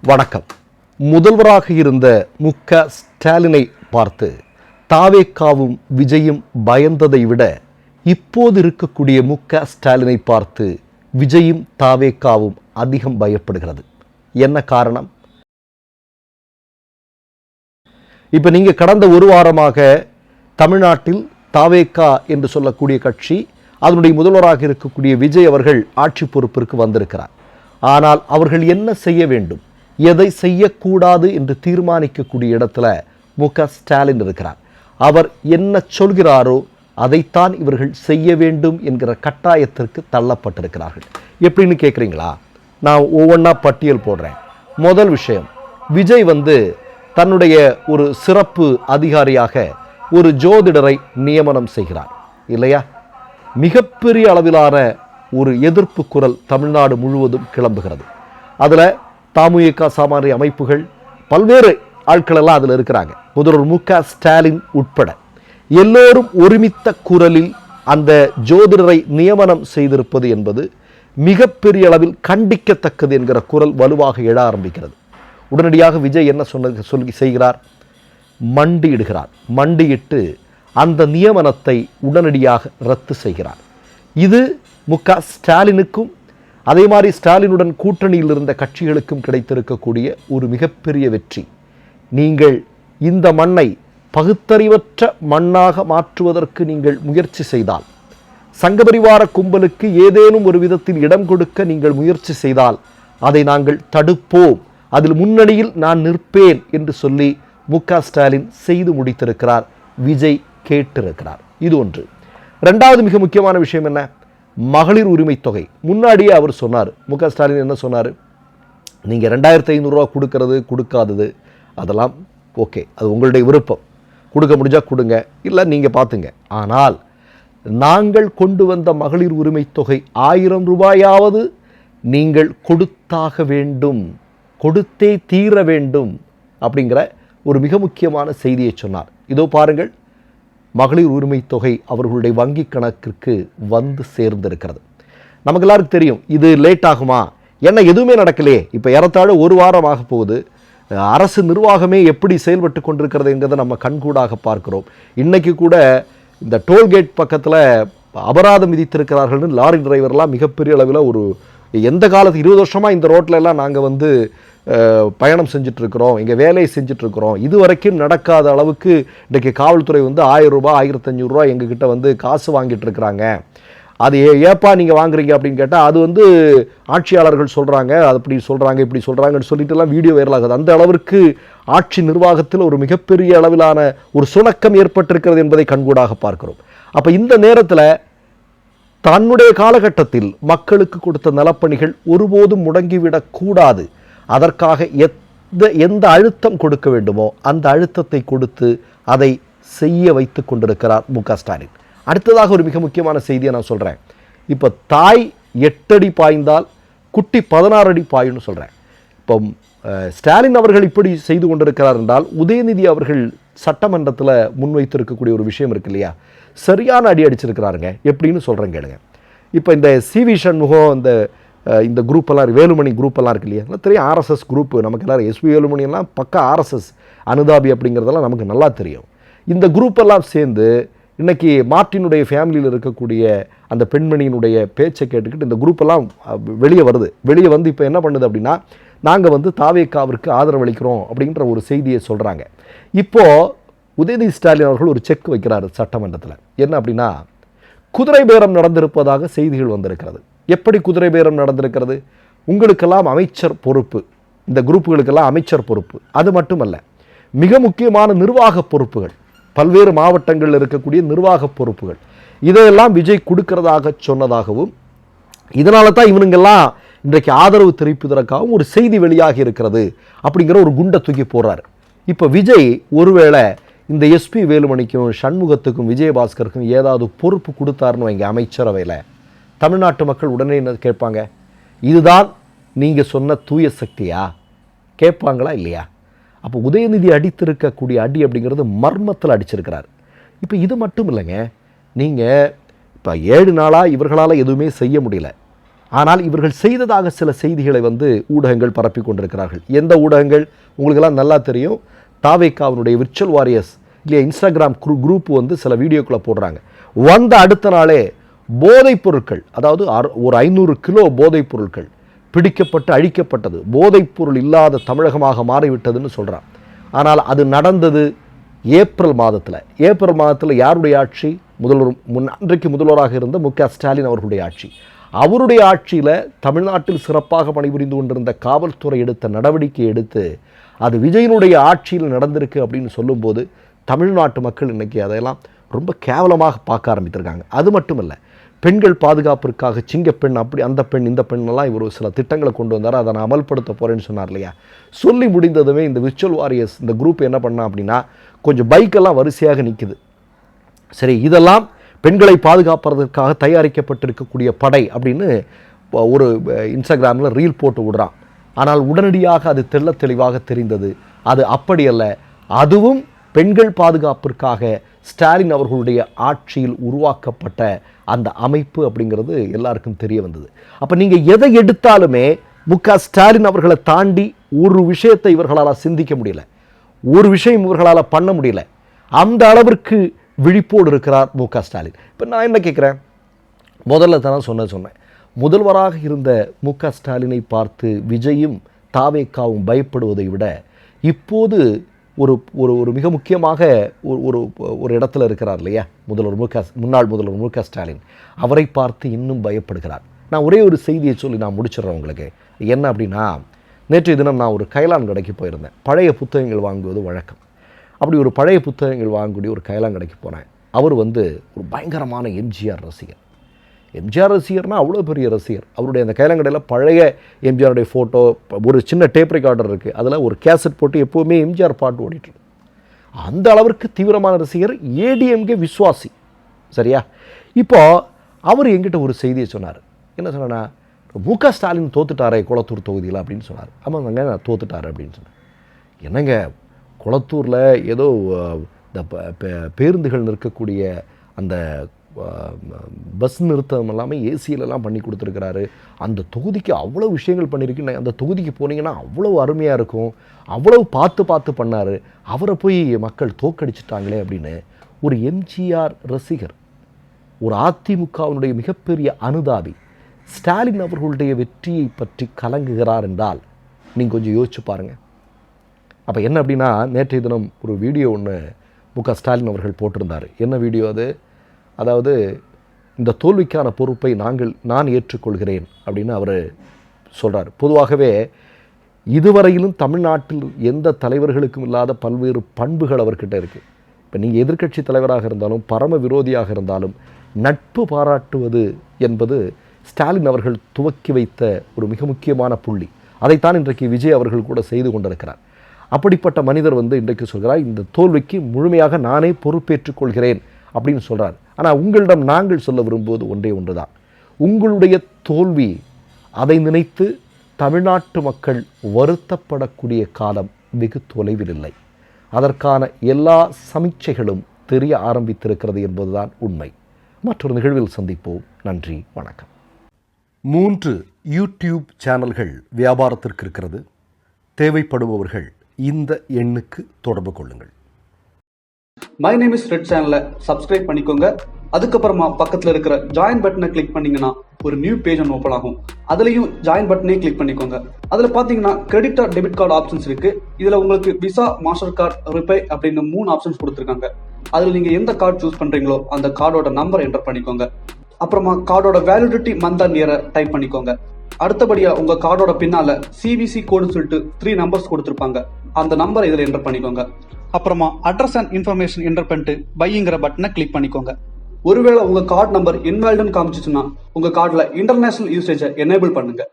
வணக்கம். முதல்வராக இருந்த மு.க. ஸ்டாலினை பார்த்து தாவேகாவும் விஜயும் பயந்ததை விட இப்போது இருக்கக்கூடிய மு.க. ஸ்டாலினை பார்த்து விஜயும் தாவேகாவும் அதிகம் பயப்படுகிறது. என்ன காரணம்? இப்போ நீங்கள் கடந்த ஒரு வாரமாக தமிழ்நாட்டில் தாவேகா என்று சொல்லக்கூடிய கட்சி, அதனுடைய முதல்வராக இருக்கக்கூடிய விஜய் அவர்கள் ஆட்சி பொறுப்பிற்கு வந்திருக்கிறார். ஆனால் அவர்கள் என்ன செய்ய வேண்டும், எதை செய்யக்கூடாது என்று தீர்மானிக்கக்கூடிய இடத்துல மு.க. ஸ்டாலின் இருக்கிறார். அவர் என்ன சொல்கிறாரோ அதைத்தான் இவர்கள் செய்ய வேண்டும் என்கிற கட்டாயத்திற்கு தள்ளப்பட்டிருக்கிறார்கள். எப்படின்னு கேட்குறீங்களா? நான் ஒவ்வொன்றா பட்டியல் போடுறேன். முதல் விஷயம், விஜய் தன்னுடைய ஒரு சிறப்பு அதிகாரியாக ஒரு ஜோதிடரை நியமனம் செய்கிறார் இல்லையா? மிகப்பெரிய அளவிலான ஒரு எதிர்ப்பு குரல் தமிழ்நாடு முழுவதும் கிளம்புகிறது. அதில் தமுக சாமானிய அமைப்புகள், பல்வேறு ஆட்கள் எல்லாம் அதில் இருக்கிறாங்க. முதல்வர் மு.க. ஸ்டாலின் உட்பட எல்லோரும் ஒருமித்த குரலில் அந்த ஜோதிடரை நியமனம் செய்திருப்பது என்பது மிகப்பெரிய அளவில் கண்டிக்கத்தக்கது என்கிற குரல் வலுவாக எழ ஆரம்பிக்கிறது. உடனடியாக விஜய் என்ன செய்கிறார்? மண்டியிடுகிறார். மண்டியிட்டு அந்த நியமனத்தை உடனடியாக ரத்து செய்கிறார். இது மு.க. ஸ்டாலினுக்கும் அதே மாதிரி ஸ்டாலினுடன் கூட்டணியில் இருந்த கட்சிகளுக்கும் கிடைத்திருக்கக்கூடிய ஒரு மிகப்பெரிய வெற்றி. நீங்கள் இந்த மண்ணை பகுத்தறிவற்ற மண்ணாக மாற்றுவதற்கு நீங்கள் முயற்சி செய்தால், சங்கபரிவார கும்பலுக்கு ஏதேனும் ஒரு விதத்தில் இடம் கொடுக்க நீங்கள் முயற்சி செய்தால் அதை நாங்கள் தடுப்போம், அதில் முன்னணியில் நான் நிற்பேன் என்று சொல்லி மு.க. ஸ்டாலின் செய்து முடித்திருக்கிறார். விஜய் கேட்டிருக்கிறார். இது ஒன்று. ரெண்டாவது மிக முக்கியமான விஷயம் என்ன? மகளிர் உரிமை தொகை. முன்னாடியே அவர் சொன்னார், மு.க. ஸ்டாலின் என்ன சொன்னார்? நீங்கள் 2500 ரூபா கொடுக்கறது கொடுக்காதது அதெல்லாம் ஓகே, அது உங்களுடைய விருப்பம், கொடுக்க முடிஞ்சால் கொடுங்க, இல்லை நீங்கள் பார்த்துங்க. ஆனால் நாங்கள் கொண்டு வந்த மகளிர் உரிமை தொகை 1000 ரூபாயாவது நீங்கள் கொடுத்தாக வேண்டும், கொடுத்தே தீர வேண்டும் அப்படிங்கிற ஒரு மிக முக்கியமான செய்தியை சொன்னார். இதோ பாருங்கள், மகளிர் உரிமை தொகை அவர்களுடைய வங்கி கணக்கிற்கு வந்து சேர்ந்திருக்கிறது. நமக்கு எல்லாருக்கும் தெரியும் இது லேட் ஆகுமா, ஏன்னா எதுவுமே நடக்கலையே. இப்போ ஏறத்தாழ ஒரு வாரம் ஆக போகுது. அரசு நிர்வாகமே எப்படி செயல்பட்டு கொண்டிருக்கிறது என்கிறத நம்ம கண்கூடாக பார்க்கிறோம். இன்றைக்கி கூட இந்த டோல்கேட் பக்கத்தில் அபராதம் விதித்திருக்கிறார்கள்னு லாரி டிரைவர்லாம் மிகப்பெரிய அளவில் ஒரு எந்த காலத்து 20 வருஷமாக இந்த ரோட்டில் எல்லாம் நாங்கள் பயணம் செஞ்சிட்ருக்கிறோம், இங்கே வேலையை செஞ்சிட்ருக்கிறோம், இது வரைக்கும் நடக்காத அளவுக்கு இன்றைக்கி காவல்துறை 1000 ரூபா 1500 ரூபா எங்ககிட்ட காசு வாங்கிட்டு இருக்கிறாங்க. அது ஏப்பா நீங்கள் வாங்குறீங்க அப்படின்னு கேட்டால் அது ஆட்சியாளர்கள் சொல்கிறாங்க, அது அப்படி சொல்கிறாங்க இப்படி சொல்கிறாங்கன்னு சொல்லிட்டுலாம் வீடியோ வைரல் ஆகுது. அந்த அளவிற்கு ஆட்சி நிர்வாகத்தில் ஒரு மிகப்பெரிய அளவிலான ஒரு சுணக்கம் ஏற்பட்டிருக்கிறது என்பதை கண்கூடாக பார்க்கிறோம். அப்போ இந்த நேரத்தில் தன்னுடைய காலகட்டத்தில் மக்களுக்கு கொடுத்த நலப்பணிகள் ஒருபோதும் முடங்கிவிடக்கூடாது. அதற்காக எந்த அழுத்தம் கொடுக்க வேண்டுமோ அந்த அழுத்தத்தை கொடுத்து அதை செய்ய வைத்து கொண்டிருக்கிறார் மு.க. ஸ்டாலின். அடுத்ததாக ஒரு மிக முக்கியமான செய்தியை நான் சொல்கிறேன். இப்போ தாய் 8 அடி பாய்ந்தால் குட்டி 16 அடி பாயுன்னு சொல்கிறேன். இப்போ ஸ்டாலின் அவர்கள் இப்படி செய்து கொண்டிருக்கிறார் என்றால், உதயநிதி அவர்கள் சட்டமன்றத்தில் முன்வைத்திருக்கக்கூடிய ஒரு விஷயம் இருக்கு இல்லையா, சரியான அடி அடிச்சிருக்கிறாருங்க. எப்படின்னு சொல்கிறேன் கேளுங்க. இப்போ இந்த சி.வி. சண்முகம், இந்த குரூப்பெல்லாம், வேலுமணி குரூப்பெல்லாம் இருக்கு இல்லையா, தெரியும், ஆர்எஸ்எஸ் குரூப்பு. நமக்கு எல்லோரும் எஸ்பி வேலுமணியெல்லாம் பக்கா ஆர்எஸ்எஸ் அனுதாபி அப்படிங்கிறதெல்லாம் நமக்கு நல்லா தெரியும். இந்த குரூப்பெல்லாம் சேர்ந்து இன்றைக்கி மார்ட்டினுடைய ஃபேமிலியில் இருக்கக்கூடிய அந்த பெண்மணியினுடைய பேச்சை கேட்டுக்கிட்டு இந்த குரூப்பெல்லாம் வெளியே வருது. வெளியே இப்போ என்ன பண்ணுது அப்படின்னா, நாங்கள் தாவேகாவிற்கு ஆதரவு அளிக்கிறோம் அப்படின்ற ஒரு செய்தியை சொல்கிறாங்க. இப்போது உதயநிதி ஸ்டாலின் அவர்கள் ஒரு செக் வைக்கிறார் சட்டமன்றத்தில். என்ன அப்படின்னா, குதிரை பேரம் நடந்திருப்பதாக செய்திகள் வந்திருக்கிறது. எப்படி குதிரை பேரம் நடந்திருக்கிறது? உங்களுக்கெல்லாம் அமைச்சர் பொறுப்பு, இந்த குரூப்புகளுக்கெல்லாம் அமைச்சர் பொறுப்பு, அது மட்டுமல்ல மிக முக்கியமான நிர்வாக பொறுப்புகள், பல்வேறு மாவட்டங்களில் இருக்கக்கூடிய நிர்வாக பொறுப்புகள், இதையெல்லாம் விஜய் கொடுக்கிறதாக சொன்னதாகவும், இதனால தான் இவனுங்கெல்லாம் இன்றைக்கு ஆதரவு தெரிவிப்பதற்காகவும் ஒரு செய்தி வெளியாகி இருக்கிறது அப்படிங்கிற ஒரு குண்டை தூக்கி போடுறாரு. இப்போ விஜய் ஒருவேளை இந்த எஸ்பி வேலுமணிக்கும் சண்முகத்துக்கும் விஜயபாஸ்கருக்கும் ஏதாவது பொறுப்பு கொடுத்தாருன்னு வைங்க அமைச்சரவையில், தமிழ்நாட்டு மக்கள் உடனே என்ன கேட்பாங்க? இதுதான் நீங்கள் சொன்ன தூய சக்தியா? கேட்பாங்களா இல்லையா? அப்போ உதயநிதி அடித்திருக்கக்கூடிய அடி அப்படிங்கிறது மர்மத்தில் அடிச்சிருக்கிறார். இப்போ இது மட்டும் இல்லைங்க, நீங்கள் இப்போ 7 நாளாக இவர்களால் எதுவுமே செய்ய முடியல. ஆனால் இவர்கள் செய்ததாக சில செய்திகளை வந்து ஊடகங்கள் பரப்பி கொண்டிருக்கிறார்கள். எந்த ஊடகங்கள்? உங்களுக்கெல்லாம் நல்லா தெரியும். தாவேக்காவினுடைய விர்ச்சுவல் வாரியர்ஸ் இல்லையா இன்ஸ்டாகிராம் குரூப் வந்து சில வீடியோக்களை போடுறாங்க. வந்த அடுத்த நாளே போதைப் பொருட்கள், அதாவது ஒரு 500 கிலோ போதைப் பொருட்கள் பிடிக்கப்பட்டு அழிக்கப்பட்டது, போதைப் பொருள் இல்லாத தமிழகமாக மாறிவிட்டதுன்னு சொல்கிறான். ஆனால் அது நடந்தது ஏப்ரல் மாதத்தில் யாருடைய ஆட்சி? அன்றைக்கு முதல்வராக இருந்த மு.க. ஸ்டாலின் அவர்களுடைய ஆட்சி. அவருடைய ஆட்சியில் தமிழ்நாட்டில் சிறப்பாக பணிபுரிந்து கொண்டிருந்த காவல்துறை எடுத்த நடவடிக்கை எடுத்து அது விஜயனுடைய ஆட்சியில் நடந்திருக்கு அப்படின்னு சொல்லும்போது தமிழ்நாட்டு மக்கள் இன்றைக்கி அதையெல்லாம் ரொம்ப கேவலமாக பார்க்க ஆரம்பித்திருக்காங்க. அது மட்டும் இல்லை, பெண்கள் பாதுகாப்பிற்காக சிங்கப்பெண், அப்படி அந்த பெண் இந்த பெண்ணெல்லாம் இவர் சில திட்டங்களை கொண்டு வந்தார். அதை நான் அமல்படுத்த போகிறேன்னு சொன்னார் இல்லையா? சொல்லி முடிந்ததுமே இந்த விர்ச்சுவல் வாரியர்ஸ் இந்த குரூப் என்ன பண்ணா அப்படின்னா, கொஞ்சம் பைக்கெல்லாம் வரிசையாக நிற்குது. சரி, இதெல்லாம் பெண்களை பாதுகாப்பதற்காக தயாரிக்கப்பட்டிருக்கக்கூடிய படை அப்படின்னு ஒரு இன்ஸ்டாகிராமில் ரீல் போட்டு விடுறான். ஆனால் உடனடியாக அது தெளிவாக தெரிந்தது, அது அப்படி அல்ல. அதுவும் பெண்கள் பாதுகாப்பிற்காக ஸ்டாலின் அவர்களுடைய ஆட்சியில் உருவாக்கப்பட்ட அந்த அமைப்பு அப்படிங்கிறது எல்லாருக்கும் தெரிய வந்தது. அப்போ நீங்கள் எதை எடுத்தாலுமே மு.க. ஸ்டாலின் அவர்களை தாண்டி ஒரு விஷயத்தை இவர்களால் சிந்திக்க முடியல, ஒரு விஷயம் இவர்களால் பண்ண முடியல. அந்த அளவிற்கு விழிப்போடு இருக்கிறார் மு.க. ஸ்டாலின். இப்போ நான் என்ன கேட்குறேன், முதல்ல தான் சொன்னேன், முதல்வராக இருந்த மு.க. ஸ்டாலினை பார்த்து விஜயும் தாவேக்காவும் பயப்படுவதை விட இப்போது ஒரு ஒரு மிக முக்கியமாக ஒரு இடத்துல இருக்கிறார் இல்லையா முன்னாள் முதல்வர் மு.க. ஸ்டாலின், அவரை பார்த்து இன்னும் பயப்படுகிறார். நான் ஒரே ஒரு செய்தியை சொல்லி நான் முடிச்சிடுறேன் உங்களுக்கு. என்ன அப்படின்னா, நேற்றைய தினம் நான் ஒரு கைலான் கடைக்கு போயிருந்தேன். பழைய புத்தகங்கள் வாங்குவது வழக்கம். அப்படி ஒரு பழைய புத்தகங்கள் வாங்கக்கூடிய ஒரு கைலான் கடைக்கு போனேன். அவர் வந்து ஒரு பயங்கரமான எம்ஜிஆர் ரசிகர். எம்ஜிஆர் ரசிகர்னால் அவ்வளோ பெரிய ரசிகர். அவருடைய அந்த கைலாங்கடையில் பழைய எம்ஜிஆருடைய ஃபோட்டோ, ஒரு சின்ன டேப் ரெக்கார்டர் இருக்குது, அதில் ஒரு கேசட் போட்டு எப்போவுமே எம்ஜிஆர் பாட்டு ஓடிட்டுருக்கு. அந்த அளவிற்கு தீவிரமான ரசிகர், ஏடிஎம்கே விஸ்வாசி. சரியா? இப்போது அவர் என்கிட்ட ஒரு செய்தியை சொன்னார். என்ன சொன்னா, மு.க. ஸ்டாலின் தோத்துட்டாரே குளத்தூர் தொகுதியில் அப்படின்னு சொன்னார். ஆமாங்க, நான் தோத்துட்டாரு அப்படின்னு சொன்னேன். என்னங்க, குளத்தூரில் ஏதோ இந்த பேருந்துகள் நிற்கக்கூடிய அந்த பஸ் நிறுத்தம் எல்லாமே ஏசியிலலாம் பண்ணி கொடுத்துருக்கிறாரு. அந்த தொகுதிக்கு அவ்வளோ விஷயங்கள் பண்ணியிருக்கு. அந்த தொகுதிக்கு போனீங்கன்னா அவ்வளோ அருமையாக இருக்கும், அவ்வளோ பார்த்து பண்ணார். அவரை போய் மக்கள் தோக்கடிச்சிட்டாங்களே அப்படின்னு ஒரு எம்ஜிஆர் ரசிகர், ஒரு அதிமுகவினுடைய மிகப்பெரிய அனுதாபி ஸ்டாலின் அவர்களுடைய வெற்றியை பற்றி கலங்குகிறார் என்றால் நீங்கள் கொஞ்சம் யோசிச்சு பாருங்கள். அப்போ என்ன அப்படின்னா, நேற்றைய தினம் ஒரு வீடியோ ஒன்று மு.க. ஸ்டாலின் அவர்கள் போட்டிருந்தார். என்ன வீடியோ அது? அதாவது, இந்த தோல்விக்கான பொறுப்பை நான் ஏற்றுக்கொள்கிறேன் அப்படின்னு அவர் சொல்கிறார். பொதுவாகவே இதுவரையிலும் தமிழ்நாட்டில் எந்த தலைவர்களுக்கும் இல்லாத பல்வேறு பண்புகள் அவர்கிட்ட இருக்குது. இப்போ நீங்கள் எதிர்க்கட்சி தலைவராக இருந்தாலும் பரம விரோதியாக இருந்தாலும் நட்பு பாராட்டுவது என்பது ஸ்டாலின் அவர்கள் துவக்கி வைத்த ஒரு மிக முக்கியமான புள்ளி. அதைத்தான் இன்றைக்கு விஜய் அவர்கள் கூட செய்து கொண்டிருக்கிறார். அப்படிப்பட்ட மனிதர் வந்து இன்றைக்கு சொல்கிறார், இந்த தோல்விக்கு முழுமையாக நானே பொறுப்பேற்றுக் கொள்கிறேன் அப்படின்னு சொல்கிறார். ஆனால் உங்களிடம் நாங்கள் சொல்ல விரும்புவது ஒன்று தான். உங்களுடைய தோல்வி, அதை நினைத்து தமிழ்நாட்டு மக்கள் வருத்தப்படக்கூடிய காலம் வெகு தொலைவில் இல்லை. அதற்கான எல்லா சமீட்சைகளும் தெரிய ஆரம்பித்திருக்கிறது என்பதுதான் உண்மை. மற்றொரு நிகழ்வில் சந்திப்போம். நன்றி, வணக்கம். 3 யூடியூப் சேனல்கள் வியாபாரத்திற்கு இருக்கிறது. தேவைப்படுபவர்கள் இந்த எண்ணுக்கு தொடர்பு கொள்ளுங்கள். மை நேம் இஸ் ரெட் சேனலை சப்ஸ்கிரைப் பண்ணிக்கோங்க. அதுக்கப்புறமா பக்கத்தில் இருக்கிற ஜாயின் பட்டனை கிளிக் பண்ணீங்கன்னா ஒரு நியூ பேஜ் ஒன்று ஓப்பன் ஆகும். அதுலேயும் ஜாயின் பட்டனே கிளிக் பண்ணிக்கோங்க. அதில் பார்த்தீங்கன்னா credit R debit card options இருக்கு. இதில் உங்களுக்கு விசா, மாஸ்டர் கார்டு, ரிப்பே அப்படின்னு 3 ஆப்ஷன்ஸ் கொடுத்துருக்காங்க. அதில் நீங்கள் எந்த கார்டு சூஸ் பண்ணுறீங்களோ அந்த கார்டோட நம்பர் என்டர் பண்ணிக்கோங்க. அப்புறமா கார்டோட வேலிடிட்டி மந்த் அண்ட் இயரை டைப் பண்ணிக்கோங்க. அடுத்தபடியா உங்க கார்டோட பின்னால சிவிசி கோடுன்னு சொல்லிட்டு 3 நம்பர்ஸ் கொடுத்துருப்பாங்க. அந்த நம்பர் இதில் என்டர் பண்ணிக்கோங்க. அப்புறமா அட்ரஸ் அண்ட் இன்ஃபர்மேஷன் என்டர் பண்ணிட்டு பைங்கிற பட்டனை கிளிக் பண்ணிக்கோங்க. ஒருவேளை உங்க கார்டு நம்பர் இன்வாலிட்னு காமிச்சிச்சுன்னா உங்க கார்டுல இன்டர்நேஷனல் யூசேஜை எனேபிள் பண்ணுங்க.